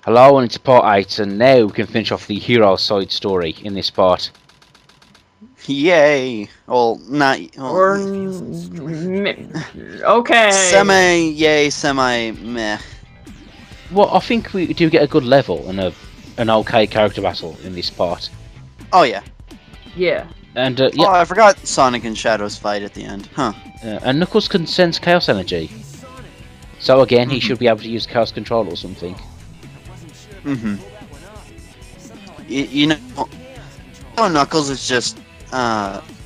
Hello, and it's part 8, and now we can finish off the hero side story in this part. Yay! Well, not Or okay. semi yay, semi meh. Well, I think we do get a good level and an okay character battle in this part. Oh yeah. Yeah. And Oh, yeah, I forgot Sonic and Shadows fight at the end. Huh. and Knuckles can sense chaos energy. So again, he should be able to use chaos control or something. Mm-hmm. You know, Knuckles is just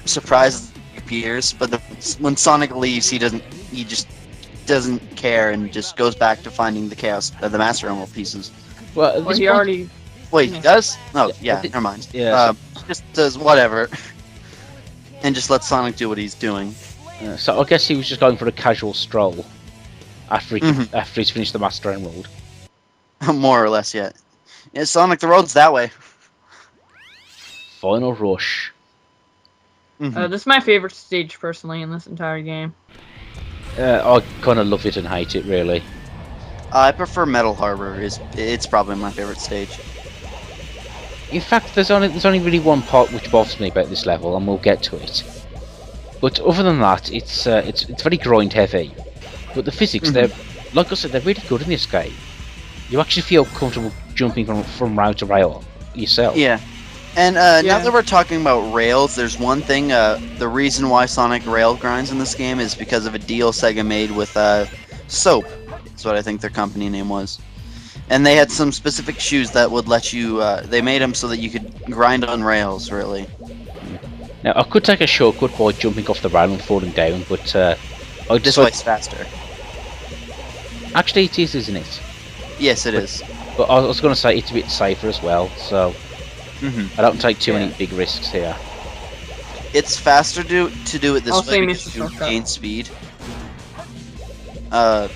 surprised he appears, but when Sonic leaves, he just doesn't care and just goes back to finding the chaos, the Master Emerald pieces. Well, Well, he already. Wait, he does? No, yeah, never mind. Just does whatever, and just lets Sonic do what he's doing. So I guess he was just going for a casual stroll after he's finished the Master Emerald. More or less, yeah. Yeah, Sonic, the road's that way. Final rush. This is my favorite stage personally in this entire game. I kind of love it and hate it, really. I prefer Metal Harbor. It's probably my favorite stage. In fact, there's only really one part which bothers me about this level, and we'll get to it. But other than that, it's very grind heavy. But the physics, they're like I said, they're really good in this game. You actually feel comfortable jumping from rail to rail yourself. Yeah. And now that we're talking about rails, there's one thing. The reason why Sonic rail grinds in this game is because of a deal Sega made with Soap. That's what I think their company name was. And they had some specific shoes that would let you. They made them so that you could grind on rails, really. Now I could take a shortcut by jumping off the rail and falling down, but This way's faster. Actually, it is, isn't it? Yes, it is. But I was going to say it's a bit safer as well, so I don't take too many big risks here. It's faster to do it this I'll way say because Mr. you Shortcut. gain speed. I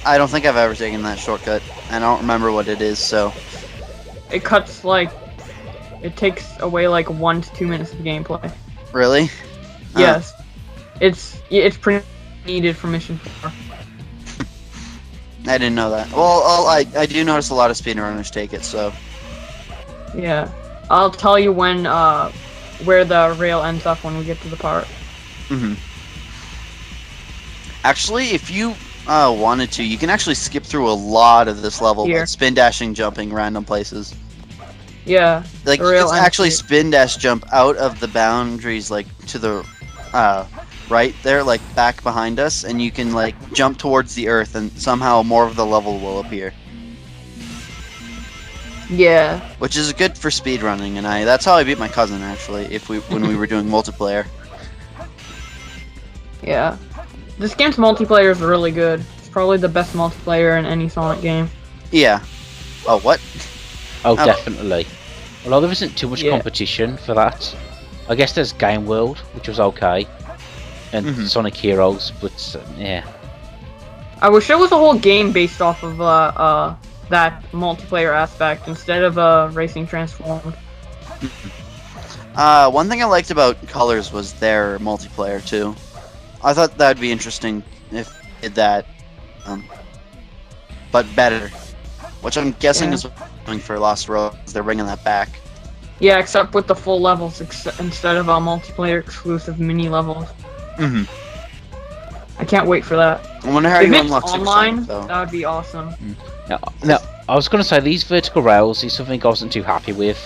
don't think I've ever taken that shortcut. I don't remember what it is, so. It cuts like. It takes away like 1 to 2 minutes of gameplay. Really? Yes. It's pretty needed for Mission 4. I didn't know that. Well, I do notice a lot of speedrunners take it, so. Yeah. I'll tell you when where the rail ends up when we get to the part. Actually, if you wanted to, you can actually skip through a lot of this level by spin dashing, jumping random places. Yeah. Like, the you rail can ends actually it. spin dash jump out of the boundaries, like, to the right there, like, back behind us, and you can, like, jump towards the earth, and somehow more of the level will appear. Yeah. Which is good for speedrunning, and that's how I beat my cousin, actually, when we were doing multiplayer. Yeah. This game's multiplayer is really good. It's probably the best multiplayer in any Sonic game. Yeah. Oh, what? Oh, definitely. Although there isn't too much Yeah. competition for that. I guess there's Game World, which was okay, and Sonic Heroes, but yeah. I wish there was a whole game based off of that multiplayer aspect instead of Racing Transformed. One thing I liked about Colors was their multiplayer, too. I thought that would be interesting if they did that, but better. Which I'm guessing is what they're doing for Lost Roads. They're bringing that back. Yeah, except with the full levels instead of multiplayer exclusive mini levels. I can't wait for that. I wonder how If you it's unlock online, Supersonic, though. that would be awesome. Now, I was going to say these vertical rails is something I wasn't too happy with,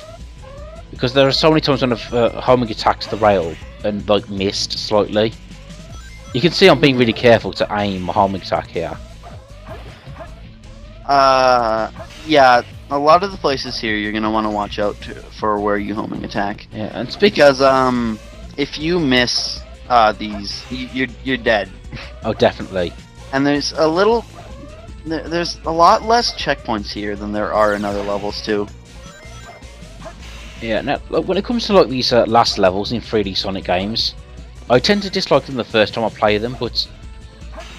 because there are so many times when I've homing attacked the rail and like missed slightly. You can see I'm being really careful to aim my homing attack here. Yeah, a lot of the places here you're gonna want to watch out for where you homing attack. Yeah, and speaking Because if you miss these, you're dead. oh, definitely. And there's a lot less checkpoints here than there are in other levels too. Yeah. Now, look, when it comes to like these last levels in 3D Sonic games, I tend to dislike them the first time I play them, but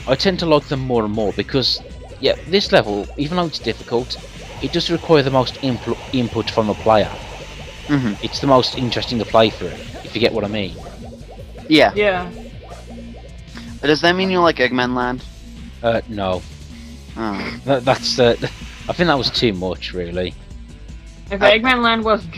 I tend to like them more and more because, yeah, this level, even though it's difficult, it does require the most input from the player. It's the most interesting to play through, if you get what I mean. Yeah. Yeah. But does that mean you like Eggman Land? No. Oh. That's I think that was too much, really. If Eggman Land was if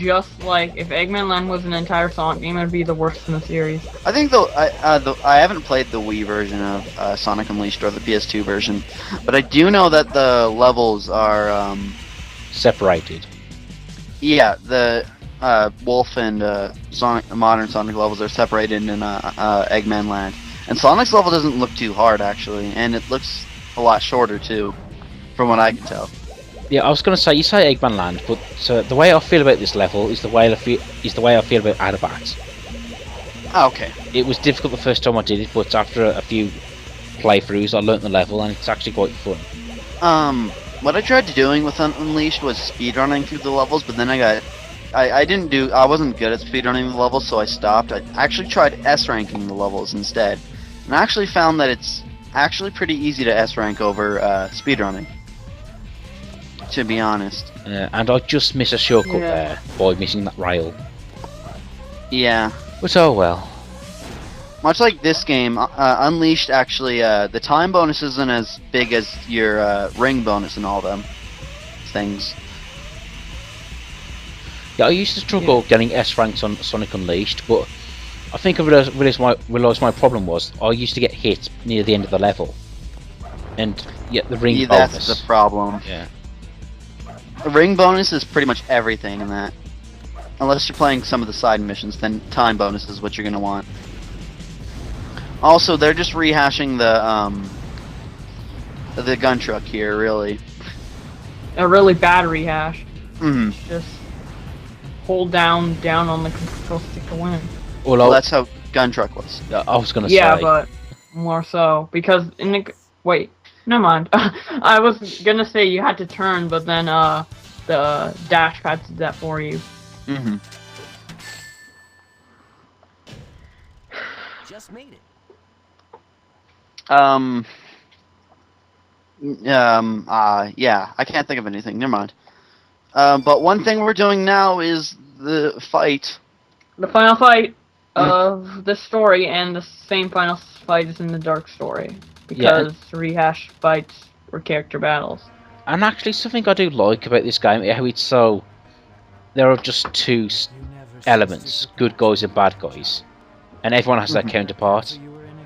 Eggman Land was an entire Sonic game, it would be the worst in the series. I think though I haven't played the Wii version of Sonic Unleashed or the PS2 version, but I do know that the levels are Separated. yeah, the Wolf and Sonic modern Sonic levels are separated in Eggman Land, and Sonic's level doesn't look too hard actually, and it looks a lot shorter too, from what I can tell. Yeah, I was gonna say, you say Eggman Land, but the way I feel about this level is the way I feel about Adabat. Oh, okay. It was difficult the first time I did it, but after a few playthroughs, I learnt the level, and it's actually quite fun. What I tried doing with Unleashed was speedrunning through the levels, but then I wasn't good at speedrunning the levels, so I stopped. I actually tried S-ranking the levels instead, and I actually found that it's actually pretty easy to S-rank over speedrunning. To be honest. And I just miss a shortcut there by missing that rail. Yeah. But oh well. Much like this game, Unleashed actually, the time bonus isn't as big as your ring bonus and all them things. Yeah, I used to struggle getting S ranks on Sonic Unleashed, but I think I realised my problem was I used to get hit near the end of the level. And yeah, the ring bonus. That's the problem. Yeah. The ring bonus is pretty much everything in that. Unless you're playing some of the side missions, then time bonus is what you're gonna want. Also, they're just rehashing the gun truck here, really. A really bad rehash. Mm-hmm. Just hold down on the control stick to win. Well, that's how gun truck was. I was gonna say. Yeah, but more so because in the wait. Never mind. I was gonna say you had to turn, but then the dash pad did that for you. Mm-hmm. Just made it. Yeah, I can't think of anything. Never mind. But one thing we're doing now is the fight. The final fight of the story, and the same final fight is in the Dark Story. Because rehash fights were character battles. And actually, something I do like about this game is how it's so. There are just two elements: good guys and bad guys, and everyone has their counterpart.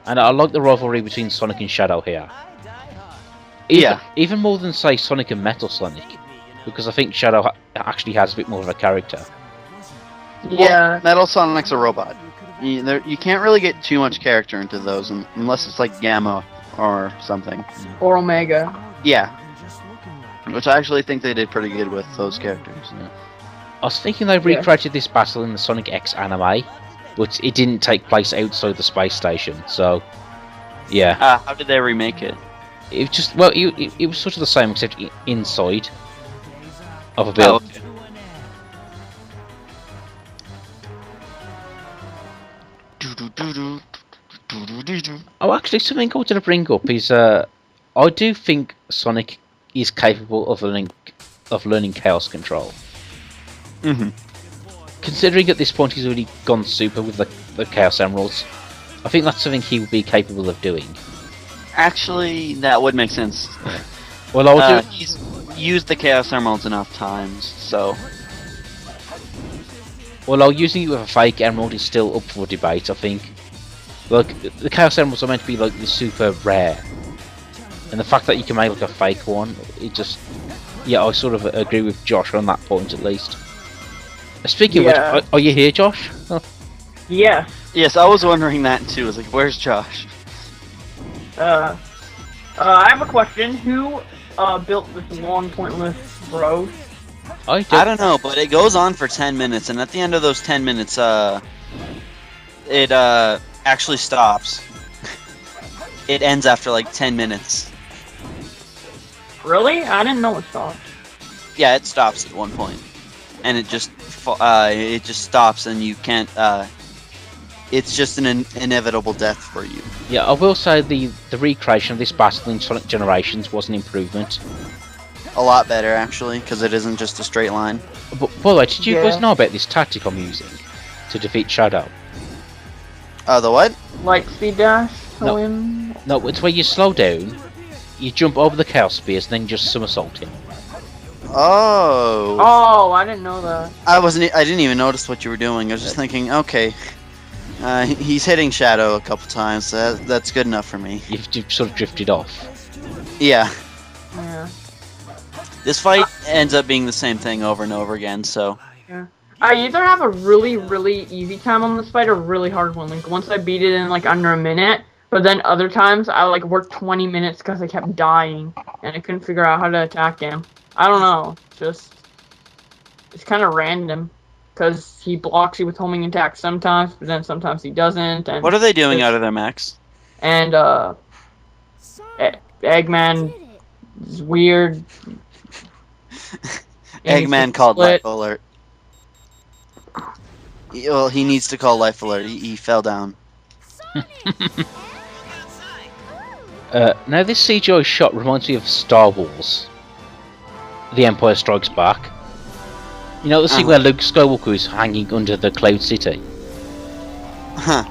And I like the rivalry between Sonic and Shadow here. Even more than say Sonic and Metal Sonic, because I think Shadow actually has a bit more of a character. Yeah, well, Metal Sonic's a robot. You can't really get too much character into those unless it's like Gamma or something. Or Omega. Yeah. Which I actually think they did pretty good with those characters. Yeah. I was thinking they recreated this battle in the Sonic X anime, but it didn't take place outside the space station, so yeah. How did they remake it? It was just, well, it was sort of the same except inside of a build. Oh, okay. Oh, actually, something I wanted to bring up is I do think Sonic is capable of learning Chaos Control. Mm-hmm. Considering at this point he's already gone super with the Chaos Emeralds, I think that's something he would be capable of doing. Actually, that would make sense. Well, I'll do. He's used the Chaos Emeralds enough times, so. Well, using it with a fake emerald is still up for debate, I think. Like, the Chaos Emeralds are meant to be like the super rare. And the fact that you can make like a fake one, it just... Yeah, I sort of agree with Josh on that point at least. Speaking of which, are you here, Josh? Yeah. Yes, I was wondering that too. I was like, where's Josh? I have a question. Who built this long, pointless road? I don't know, but it goes on for 10 minutes, and at the end of those 10 minutes, it actually stops. It ends after like 10 minutes. Really? I didn't know it stopped. Yeah, it stops at one point, and it just stops, and you can't. It's just an inevitable death for you. Yeah, I will say the recreation of this battle in Sonic Generations was an improvement. A lot better, actually, because it isn't just a straight line. But by the way, did you guys know about this tactic I'm using to defeat Shadow? The what? Like speed dash to No. win? No, it's where you slow down, you jump over the Chaos Spears, and then just somersault him. Oh. Oh, I didn't know that. I didn't even notice what you were doing. I was just thinking, okay, he's hitting Shadow a couple times. So that's good enough for me. You've sort of drifted off. Yeah. Yeah. This fight ends up being the same thing over and over again. So. I either have a really, really easy time on this fight or really hard one. Like, once I beat it in, like, under a minute, but then other times I, like, worked 20 minutes because I kept dying, and I couldn't figure out how to attack him. I don't know. It's kind of random, because he blocks you with homing attacks sometimes, but then sometimes he doesn't, and... What are they doing out of their max? And, Eggman is weird. Eggman called Life Alert. Well, he needs to call Life Alert. He fell down. Now this CGI shot reminds me of Star Wars. The Empire Strikes Back. You know the scene where Luke Skywalker is hanging under the Cloud City? Huh.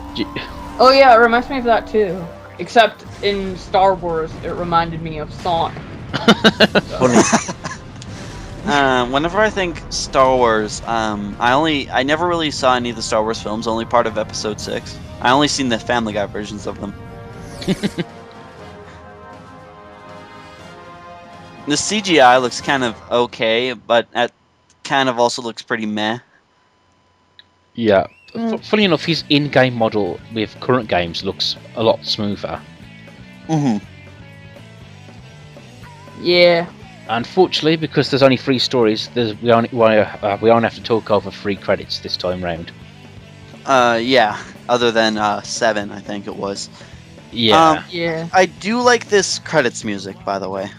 Oh yeah, it reminds me of that too. Except in Star Wars, it reminded me of Sonic. Funny. Whenever I think Star Wars, I never really saw any of the Star Wars films, only part of Episode 6. I only seen the Family Guy versions of them. The CGI looks kind of okay, but it kind of also looks pretty meh. Yeah. Funny enough, his in-game model with current games looks a lot smoother. Mm-hmm. Yeah. Unfortunately, because there's only 3 stories, we only have to talk over 3 credits this time round. Yeah. Other than 7, I think it was. Yeah. Yeah. I do like this credits music, by the way.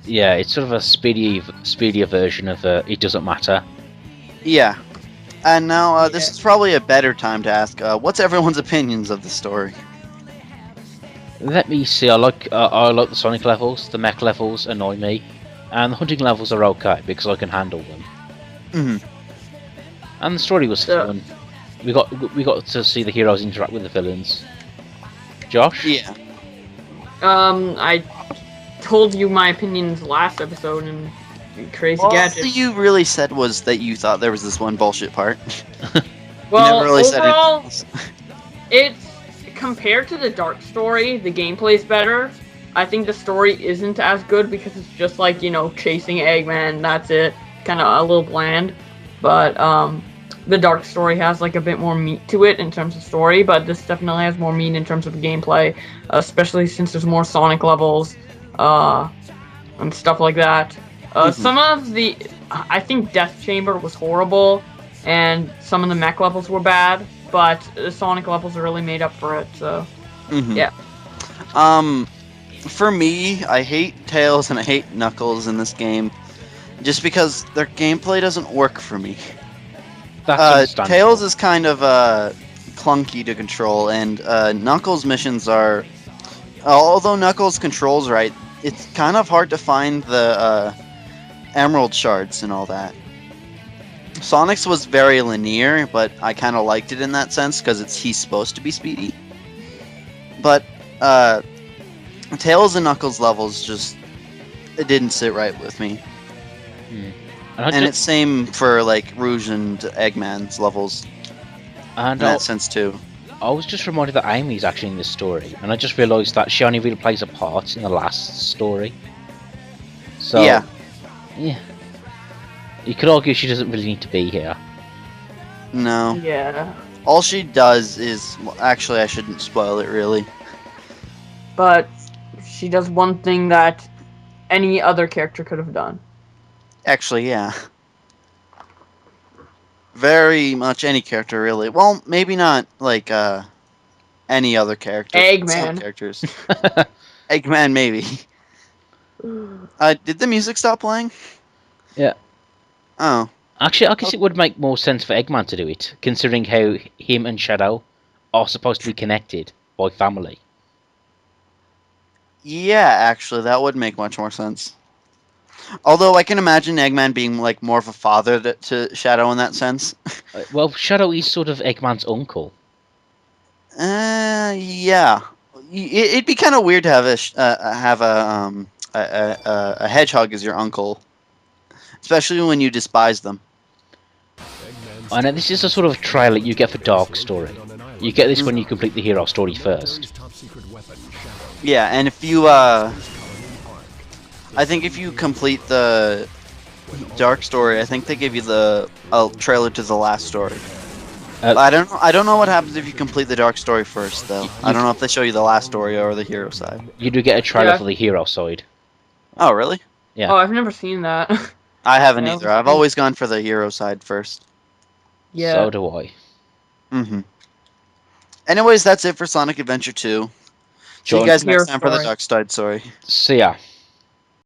Yeah, it's sort of a speedier version of It Doesn't Matter. Yeah. And now, this is probably a better time to ask, what's everyone's opinions of the story? Let me see. I like the Sonic levels. The mech levels annoy me, and the hunting levels are okay because I can handle them. Mm-hmm. And the story was fun. We got to see the heroes interact with the villains. Josh? Yeah. I told you my opinions last episode in Crazy Gadget. All you really said was that you thought there was this one bullshit part. Well, you never really overall, said it. it's compared to the Dark story, the gameplay's better. I think the story isn't as good because it's just like, you know, chasing Eggman, that's it. Kind of a little bland. But the Dark story has like a bit more meat to it in terms of story, but this definitely has more meat in terms of gameplay, especially since there's more Sonic levels and stuff like that. Some of the... I think Death Chamber was horrible, and some of the mech levels were bad, but the Sonic levels really made up for it, so... Yeah. For me, I hate Tails and I hate Knuckles in this game, just because their gameplay doesn't work for me. That's understandable. Tails is kind of clunky to control, and Knuckles' missions are... although Knuckles controls right, it's kind of hard to find the Emerald Shards and all that. Sonic's was very linear, but I kind of liked it in that sense, because he's supposed to be speedy. But Tails and Knuckles levels just... it didn't sit right with me. And it's same for like Rouge and Eggman's levels. And in that sense too. I was just reminded that Amy's actually in this story, and I just realised that she only really plays a part in the last story. So yeah. You could argue she doesn't really need to be here. No. Yeah. All she does is... well, actually, I shouldn't spoil it really. But she does one thing that any other character could have done. Actually, yeah. Very much any character, really. Well, maybe not, like, any other character. Eggman. Some characters. Eggman, maybe. Did the music stop playing? Yeah. Oh. Actually, I guess it would make more sense for Eggman to do it, considering how him and Shadow are supposed to be connected by family. Yeah, actually, that would make much more sense. Although I can imagine Eggman being like more of a father to Shadow in that sense. Well, Shadow is sort of Eggman's uncle. Yeah. It'd be kind of weird to have a hedgehog as your uncle. especially when you despise them. I know this is a sort of trailer you get for Dark Story. You get this when you complete the hero story first. Yeah, and if you, I think if you complete the Dark Story, I think they give you the trailer to the last story. I don't know what happens if you complete the Dark Story first, though. I don't know if they show you the last story or the hero side. You do get a trailer for the hero side. Oh, really? Yeah. Oh, I've never seen that. I haven't Yeah, either. I've always gone for the hero side first. Yeah. So do I. Anyways, that's it for Sonic Adventure 2. See you guys next time for the Dark Side story. See ya.